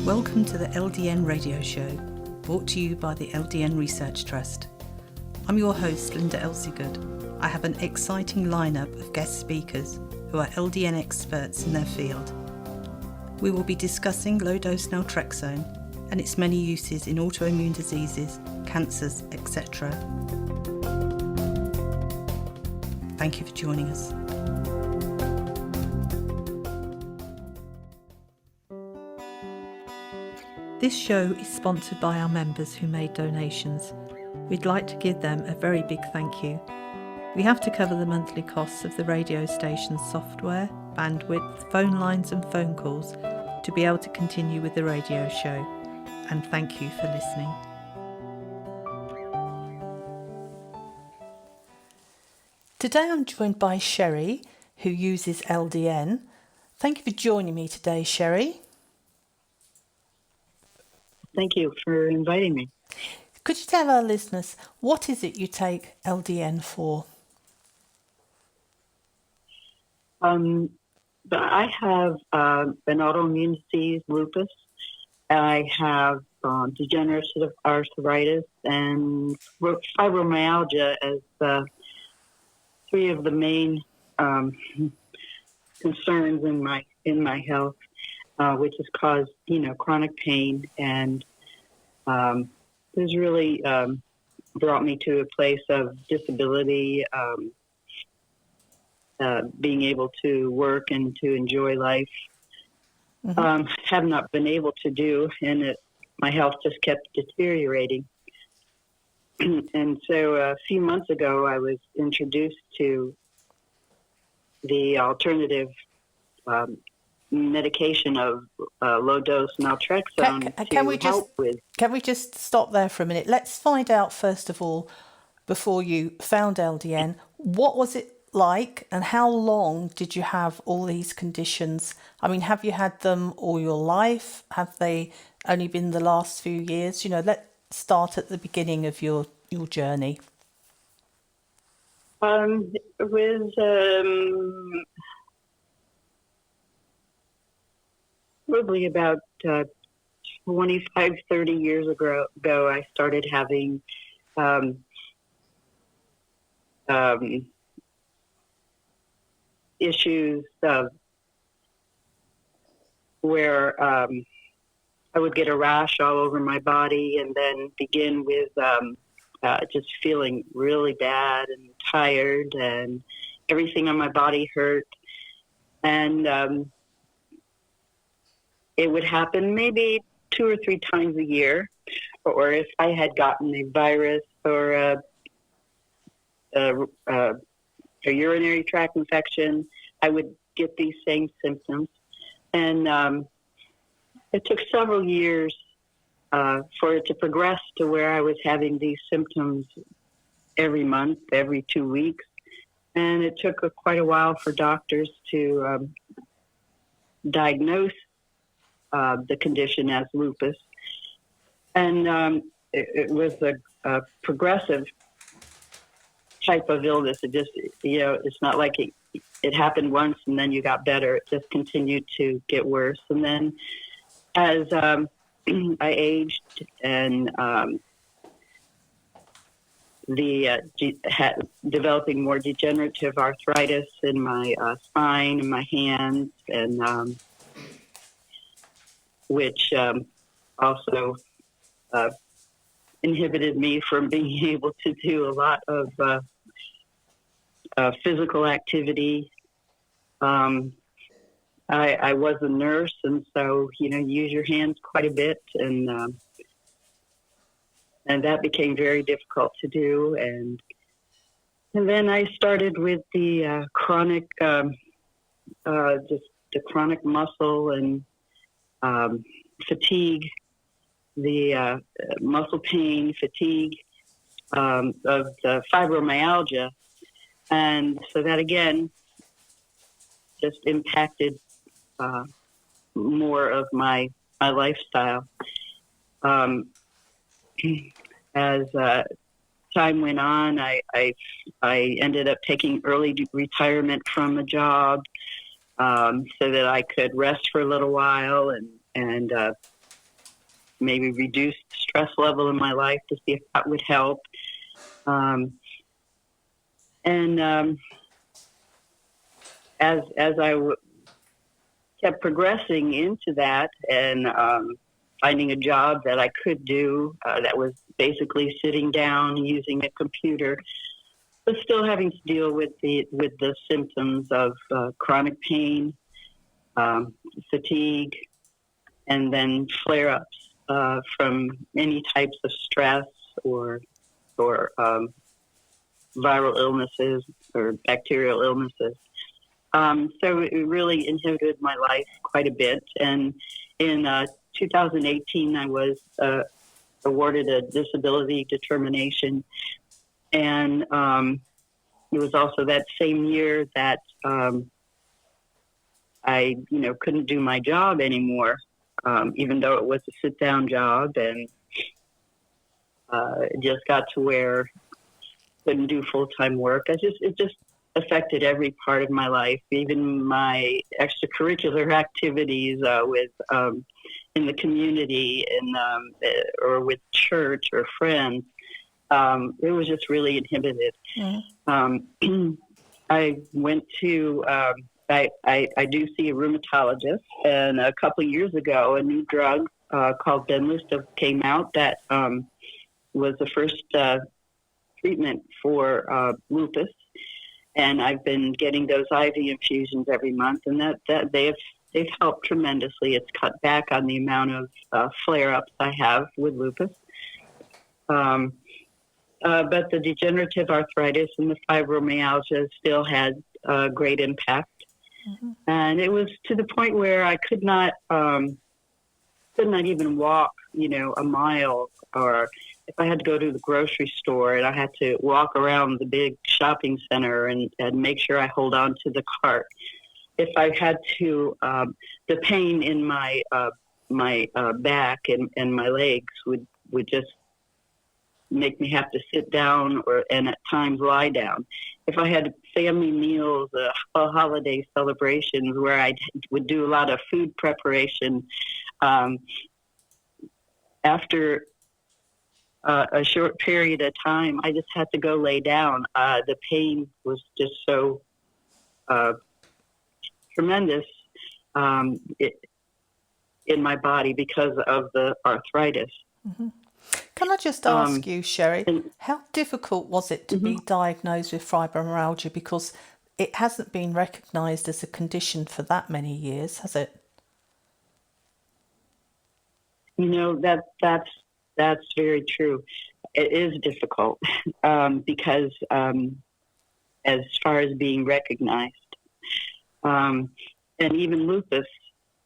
Welcome to the LDN radio show, brought to you by the LDN Research Trust. I'm your host, Linda Elseygood. I have an exciting lineup of guest speakers who are LDN experts in their field. We will be discussing low dose naltrexone and its many uses in autoimmune diseases, cancers, etc. Thank you for joining us. This show is sponsored by our members who made donations. We'd like to give them a very big thank you. We have to cover the monthly costs of the radio station's software, bandwidth, phone lines and phone calls to be able to continue with the radio show. And thank you for listening. Today I'm joined by Sherry, who uses LDN. Thank you for joining me today, Sherry. Thank you for inviting me. Could you tell our listeners, what is it you take LDN for? I have an autoimmune disease, lupus. I have degenerative arthritis and fibromyalgia as three of the main concerns in my health, which has caused chronic pain, and has really brought me to a place of disability, being able to work and to enjoy life. Have not been able to do, and my health just kept deteriorating. And so a few months ago, I was introduced to the alternative medication of low dose naltrexone Can we just stop there for a minute? Let's find out, first of all, before you found LDN, what was it like and how long did you have all these conditions? I mean, have you had them all your life? Have they only been the last few years? Let's start at the beginning of your journey. It was probably about 25, 30 years ago, I started having issues where I would get a rash all over my body, and then begin with just feeling really bad and tired, and everything on my body hurt. And it would happen maybe 2 or 3 times a year, or if I had gotten a virus or a urinary tract infection, I would get these same symptoms. And it took several years for it to progress to where I was having these symptoms every month, every 2 weeks. And it took quite a while for doctors to diagnose the condition as lupus. And it was a progressive type of illness. It just, it's not like it happened once and then you got better. It just continued to get worse. And then as I aged and developing more degenerative arthritis in my spine and my hands, and which also inhibited me from being able to do a lot of physical activity. I was a nurse, and so you use your hands quite a bit, and that became very difficult to do. And then I started with the chronic, just the chronic muscle and fatigue, the muscle pain, fatigue of the fibromyalgia. And so that, again, just impacted more of my lifestyle. As time went on, I ended up taking early retirement from a job so that I could rest for a little while and maybe reduce the stress level in my life to see if that would help. As I kept progressing into that and finding a job that I could do that was basically sitting down using a computer, but still having to deal with the symptoms of chronic pain, fatigue, and then flare-ups from any types of stress or viral illnesses or bacterial illnesses. So it really inhibited my life quite a bit. And in 2018, I was awarded a disability determination. And it was also that same year that I, couldn't do my job anymore, even though it was a sit-down job, and it just got to where I couldn't do full-time work. It just affected every part of my life, even my extracurricular activities with in the community and or with church or friends. It was just really inhibited. Mm-hmm. I went to I do see a rheumatologist, and a couple of years ago, a new drug called Benlysta came out that was the first treatment for lupus, and I've been getting those IV infusions every month, and that they've helped tremendously. It's cut back on the amount of flare-ups I have with lupus. But the degenerative arthritis and the fibromyalgia still had a great impact. Mm-hmm. And it was to the point where I could not even walk, a mile, or if I had to go to the grocery store and I had to walk around the big shopping center and make sure I hold on to the cart. If I had to, the pain in my back and my legs would just make me have to sit down and at times lie down. If I had family meals, holiday celebrations where I would do a lot of food preparation, after a short period of time, I just had to go lay down. The pain was just so tremendous in my body because of the arthritis. Mm-hmm. Can I just ask you, Sherry, how difficult was it to be diagnosed with fibromyalgia? Because it hasn't been recognised as a condition for that many years, has it? That's very true. It is difficult because as far as being recognized, and even lupus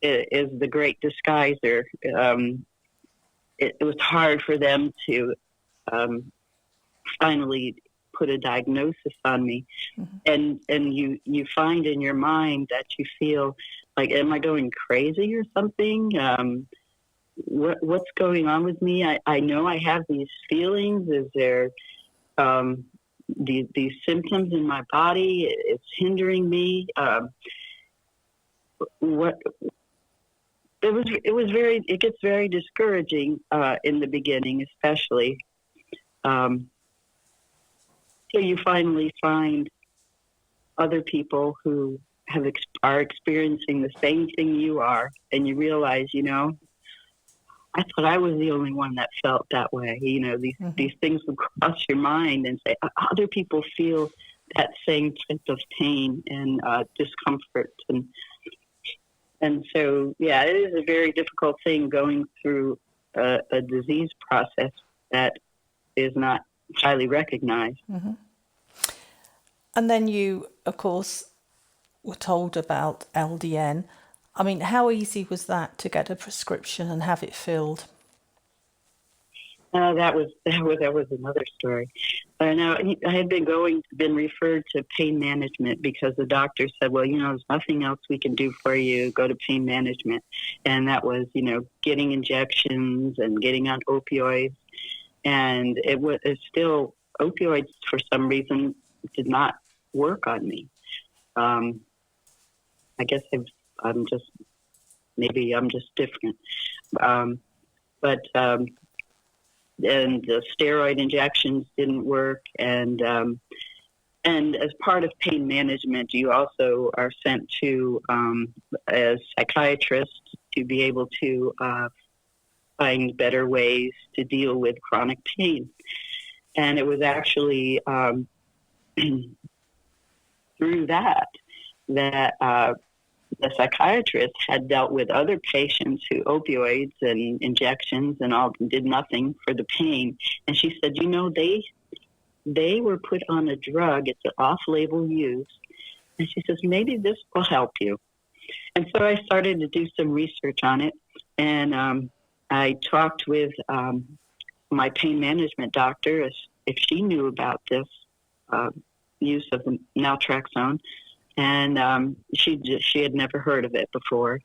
is the great disguiser. It was hard for them to finally put a diagnosis on me. Mm-hmm. And you find in your mind that you feel like, am I going crazy or something? What's going on with me? I know I have these feelings. Is there these symptoms in my body? It's hindering me. It gets very discouraging in the beginning, especially. So you finally find other people who are experiencing the same thing you are, and you realize, I thought I was the only one that felt that way. These things would cross your mind and say, other people feel that same type of pain and discomfort. And so, yeah, it is a very difficult thing going through a disease process that is not highly recognized. Mm-hmm. And then you, of course, were told about LDN. I mean, how easy was that to get a prescription and have it filled? That was another story. Now, I had been referred to pain management because the doctor said, well, there's nothing else we can do for you. Go to pain management. And that was, getting injections and getting on opioids. And it's still, opioids for some reason did not work on me. I guess I'm just different. but and the steroid injections didn't work, and as part of pain management, you also are sent to a psychiatrist to be able to find better ways to deal with chronic pain. And it was actually through that the psychiatrist had dealt with other patients who opioids and injections and all did nothing for the pain. And she said, they were put on a drug. It's an off-label use. And she says, maybe this will help you. And so I started to do some research on it. And I talked with my pain management doctor if she knew about this use of the naltrexone. And she had never heard of it before.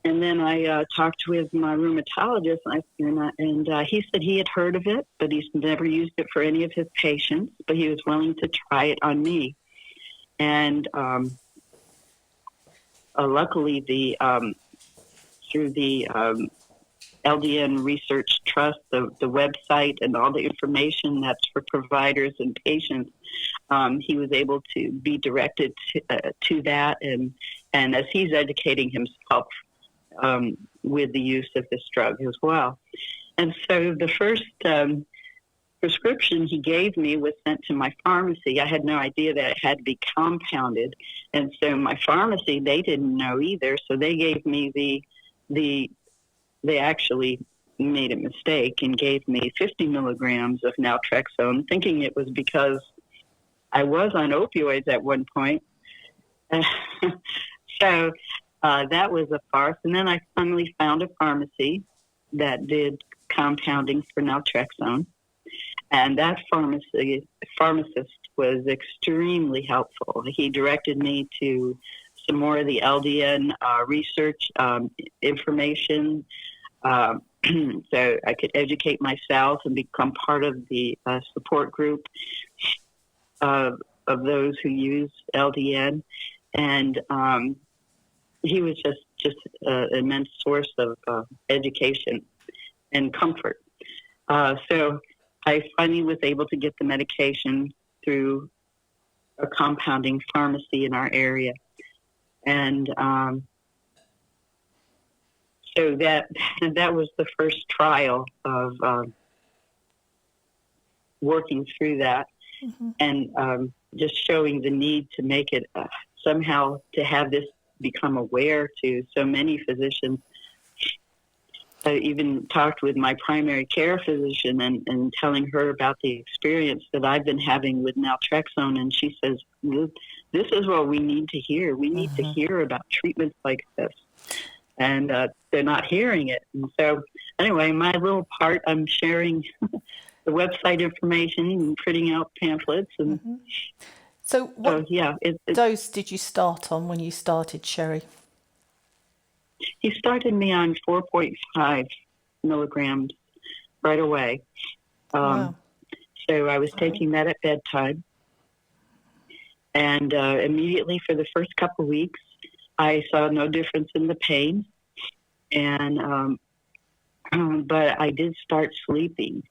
And then I talked with my rheumatologist, and he said he had heard of it, but he's never used it for any of his patients, but he was willing to try it on me. And luckily, through the LDN Research Trust, the website and all the information that's for providers and patients, he was able to be directed to that, and as he's educating himself with the use of this drug as well. And so the first prescription he gave me was sent to my pharmacy. I had no idea that it had to be compounded, and so my pharmacy, they didn't know either, so they gave me they actually made a mistake and gave me 50 milligrams of naltrexone, thinking it was because I was on opioids at one point. So that was a farce. And then I finally found a pharmacy that did compounding for naltrexone. And that pharmacist was extremely helpful. He directed me to some more of the LDN research information, so I could educate myself and become part of the support group of those who use LDN. And he was just an immense source of education and comfort. So I finally was able to get the medication through a compounding pharmacy in our area. And so that was the first trial of working through that, mm-hmm. and just showing the need to make it somehow to have this become aware to so many physicians. I even talked with my primary care physician and telling her about the experience that I've been having with naltrexone, and she says, this is what we need to hear. We need to hear about treatments like this. And they're not hearing it. And so anyway, my little part, I'm sharing the website information and printing out pamphlets. And So what dose did you start on when you started, Sherry? He started me on 4.5 milligrams right away. Wow. So I was taking that at bedtime. And immediately for the first couple of weeks, I saw no difference in the pain. And but I did start sleeping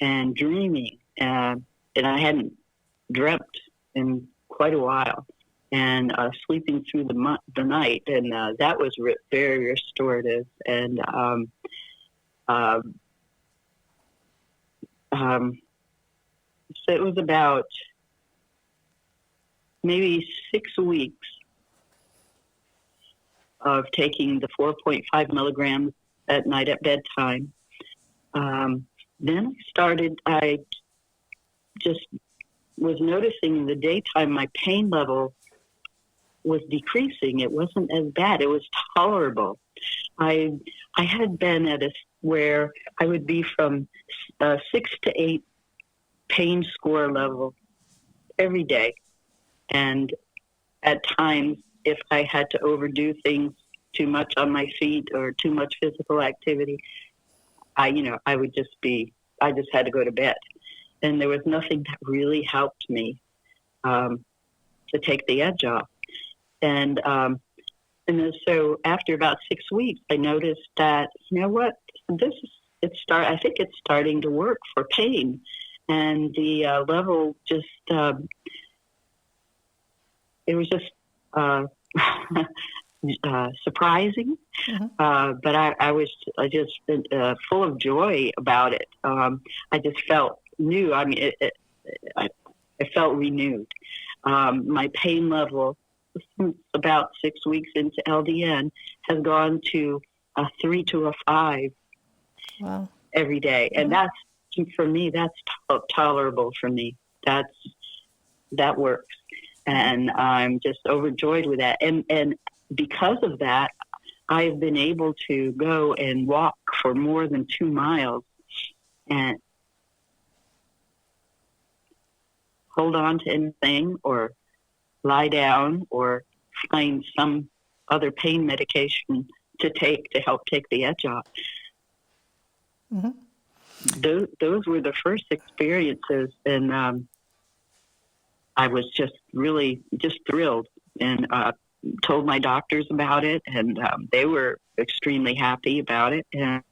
and dreaming. And I hadn't dreamt in quite a while. And sleeping through the night, and that was very restorative. And so it was about maybe 6 weeks of taking the 4.5 milligrams at night at bedtime. Then I just was noticing in the daytime my pain level was decreasing. It wasn't as bad. It was tolerable. I had been at where I would be from 6 to 8 pain score level every day. And at times, if I had to overdo things too much on my feet or too much physical activity, I just had to go to bed. And there was nothing that really helped me to take the edge off. And then so after about 6 weeks, I noticed that, you know what, I think it's starting to work for pain, and the level just it was just surprising, but I was just full of joy about it. I just felt new. I mean, I felt renewed. My pain level, since about 6 weeks into LDN, has gone to a 3 to a 5. Wow. Every day, and that's, for me, that's tolerable for me. That works, and I'm just overjoyed with that. And because of that, I've been able to go and walk for more than 2 miles and hold on to anything, or lie down, or find some other pain medication to take to help take the edge off. Those were the first experiences, and I was just really thrilled, and told my doctors about it, and they were extremely happy about it. And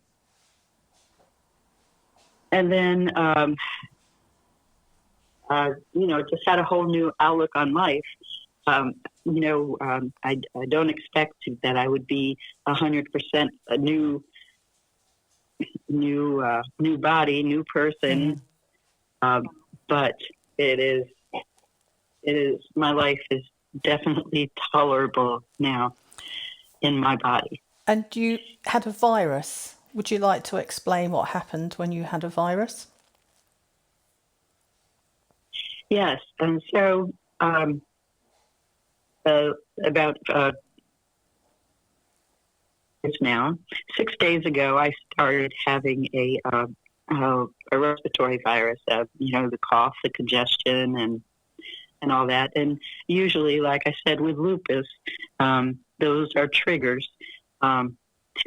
then, just had a whole new outlook on life. I don't expect that I would be 100% a new body, new person. But it is, my life is definitely tolerable now in my body. And you had a virus. Would you like to explain what happened when you had a virus? Yes. And so, about now, 6 days ago, I started having a respiratory virus, the cough, the congestion, and all that. And usually, like I said, with lupus, those are triggers to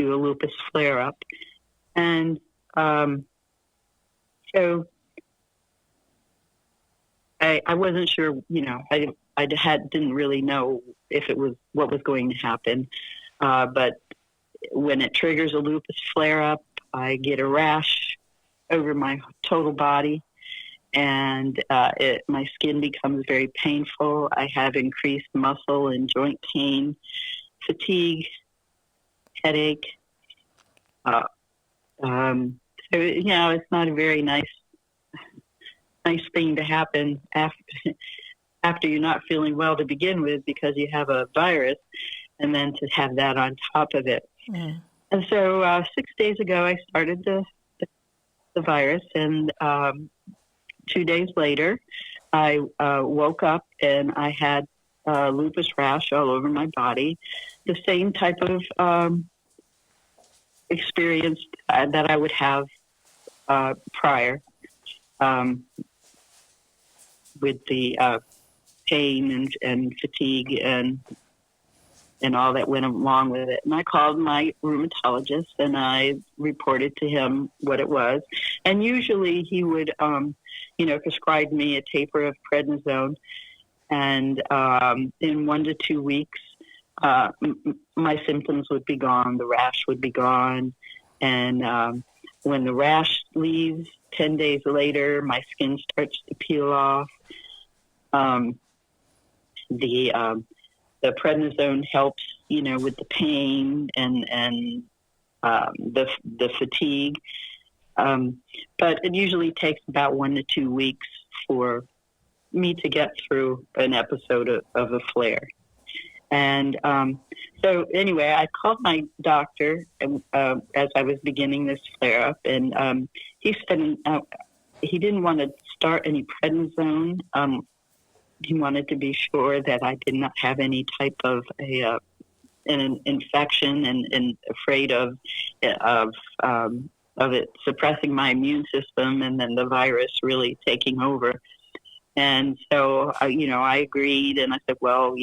a lupus flare-up. And so I wasn't sure, I didn't really know if it was what was going to happen. But when it triggers a lupus flare-up, I get a rash over my total body, and my skin becomes very painful. I have increased muscle and joint pain, fatigue, headache. So, it's not a very nice thing to happen after you're not feeling well to begin with, because you have a virus, and then to have that on top of it. And so 6 days ago, I started the virus, and 2 days later, I woke up and I had lupus rash all over my body, the same type of experience that I would have prior, with the pain and fatigue and all that went along with it. And I called my rheumatologist, and I reported to him what it was. And usually he would, prescribe me a taper of prednisone. And in 1 to 2 weeks, my symptoms would be gone. The rash would be gone. And when the rash leaves, 10 days later, my skin starts to peel off. The prednisone helps, with the pain and the fatigue. But it usually takes about 1 to 2 weeks for me to get through an episode of a flare. And so anyway, I called my doctor as I was beginning this flare-up, and he said he didn't want to start any prednisone. He wanted to be sure that I did not have any type of an infection, and afraid of it suppressing my immune system, and then the virus really taking over. And so, I agreed, and I said, well,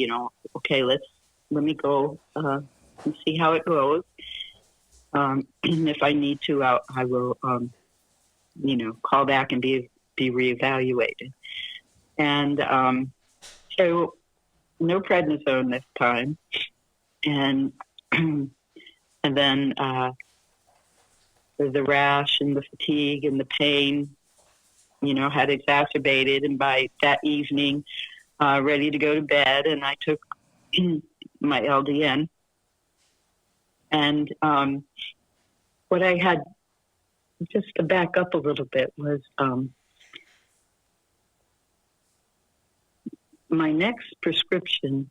okay, let me go and see how it goes. If I need to, I will, call back and be reevaluated. And so no prednisone this time. And then the rash and the fatigue and the pain, had exacerbated. And by that evening, ready to go to bed, and I took my LDN. And what I had, just to back up a little bit, was my next prescription,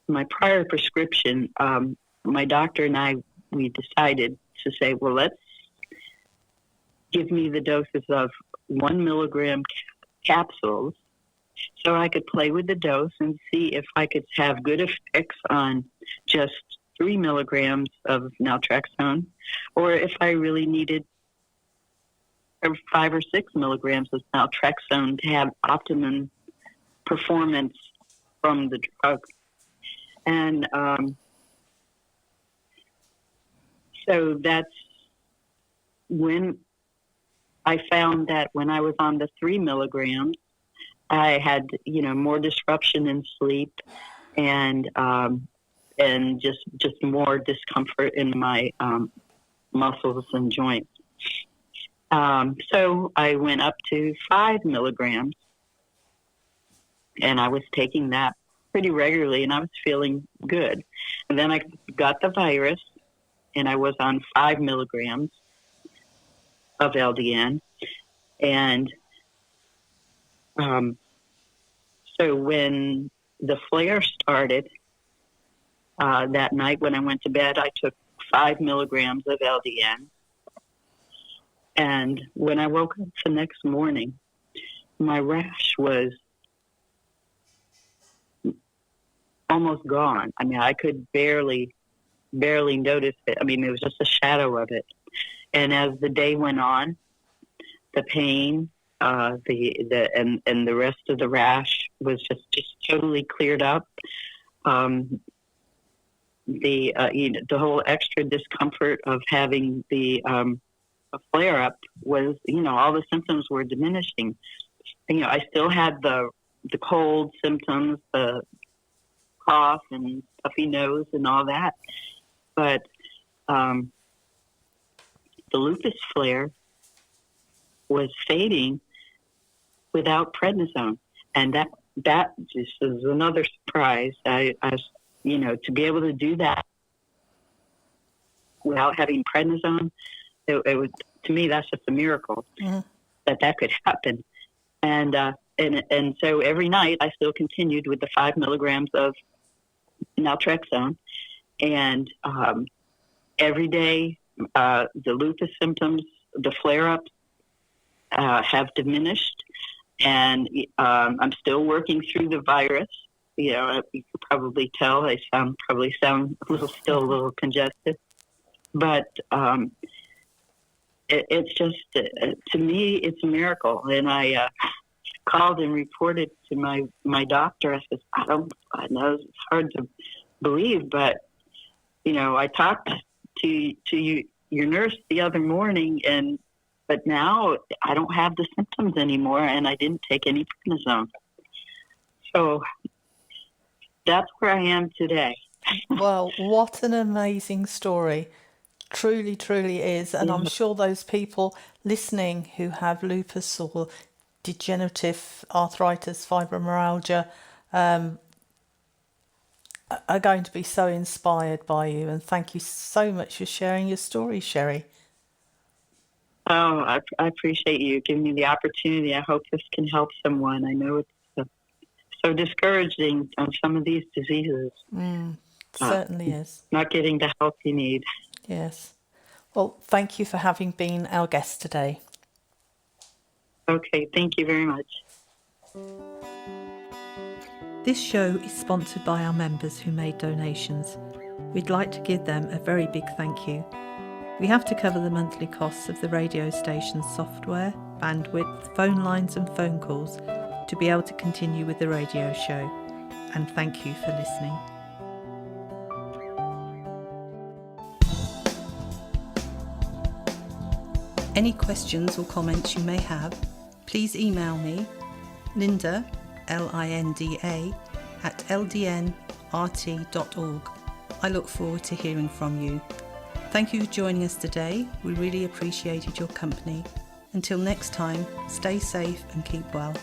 my prior prescription, my doctor and I, we decided to say, well, let's give me the doses of 1 milligram capsules so I could play with the dose and see if I could have good effects on just 3 milligrams of naltrexone, or if I really needed 5 or 6 milligrams of naltrexone to have optimum performance from the drug. And so that's when I found that when I was on the 3 milligrams, I had, more disruption in sleep and just more discomfort in my muscles and joints. So I went up to 5 milligrams, and I was taking that pretty regularly, and I was feeling good. And then I got the virus, and I was on 5 milligrams of LDN. And so when the flare started, that night when I went to bed, I took 5 milligrams of LDN. And when I woke up the next morning, my rash was almost gone. I mean, I could barely notice it. I mean, it was just a shadow of it. And as the day went on, the pain, the rest of the rash was just totally cleared up. The whole extra discomfort of having a flare up was, all the symptoms were diminishing. I still had the cold symptoms, the cough and stuffy nose and all that, but the lupus flare was fading without prednisone, and that just is another surprise. I to be able to do that without having prednisone, it was, to me, that's just a miracle that could happen. And so every night I still continued with the 5 milligrams of naltrexone, and every day the lupus symptoms, the flare-ups, have diminished, and I'm still working through the virus. You could probably tell I sound still a little congested, but it's just, to me, it's a miracle. And I called and reported to my doctor. I said, I know it's hard to believe, but I talked to your nurse the other morning, but now I don't have the symptoms anymore, and I didn't take any prednisone. So that's where I am today. Well, what an amazing story. Truly, truly is. And I'm sure those people listening who have lupus or degenerative arthritis, fibromyalgia, are going to be so inspired by you. And thank you so much for sharing your story, Sherry. Oh, I appreciate you giving me the opportunity. I hope this can help someone. I know it's so discouraging on some of these diseases. Certainly is. Not getting the help you need. Yes. Well, thank you for having been our guest today. Okay, thank you very much. This show is sponsored by our members who made donations. We'd like to give them a very big thank you. We have to cover the monthly costs of the radio station's software, bandwidth, phone lines and phone calls to be able to continue with the radio show. And thank you for listening. Any questions or comments you may have, please email me, Linda, Linda, at ldnrt.org. I look forward to hearing from you. Thank you for joining us today. We really appreciated your company. Until next time, stay safe and keep well.